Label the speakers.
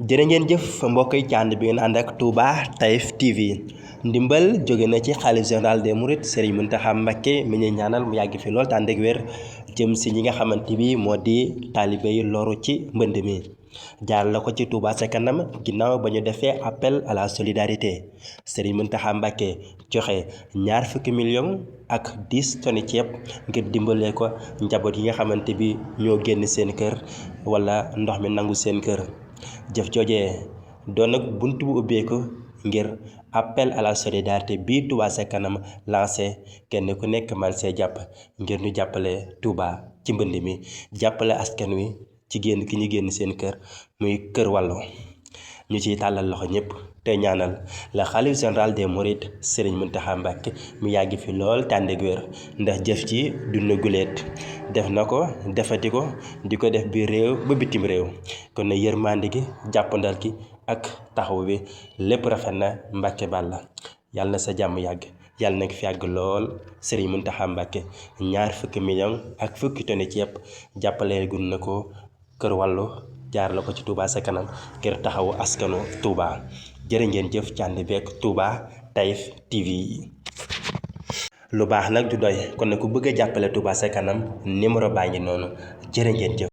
Speaker 1: jërë ngeen jëf mbokk yi ci ànd bi ngeen ànd ak Touba Taïf TV ndimbal jóge na ci xalif général des Mourides Serigne Mountakha Mbacké mi ñuy ñaanal mu yàgg fi lool te ànd ak wér jëm si ñi nga xamante bi moo di taalibe yi loru ci mbënd mi jaar la ko ci Touba ca kanam ginnaaw ba ñu defee appel à la solidarité Serigne Mountakha Mbacké joxe 20 millions ak 10 tonnes ceeb ngir dimbalee ko njaboot yi nga xamante bi ñoo génn seen kër wala ndox mi nangu seen kër jëf joojee doon nag bunt bu ubbeeku ngir appel à la solidarité bii Touba ca kanam lancé kenn ku nekk man see jàpp ngir ñu jàppale Touba ci mbënd mi jàppale askan wi ci génn ki ñu génn seen kër muy Kër Wallu ñu ciy tàllal loxo ñëpp te ñaanal la xalif général des Mourides Serigne Mountakha Mbacké mu yàgg fi lool te ànd ak wér ndax jëf ci dund guleet def na ko defati ko di ko def biir réew ba bitim réew kon na yërmande gi jàppandal gi ak taxaw bi lépp rafet na Mbacké Balla yàlla na sa jàmm yàgg yàlla na fi yàgg lool Serigne Mountakha Mbacké 20 millions ak 10 tonnes ceeb jàppale gun na ko Kër Wallu jaar la ko ci Touba ca kanam ngir taxawu askanu Touba jërë ngeen jëf ci ànd beeg Touba Taïf TV. lu baax nag du doy kon nag ku bëgg a jàppale Touba ca kanam numéro baa ngi noonu jërë ngeen jëf.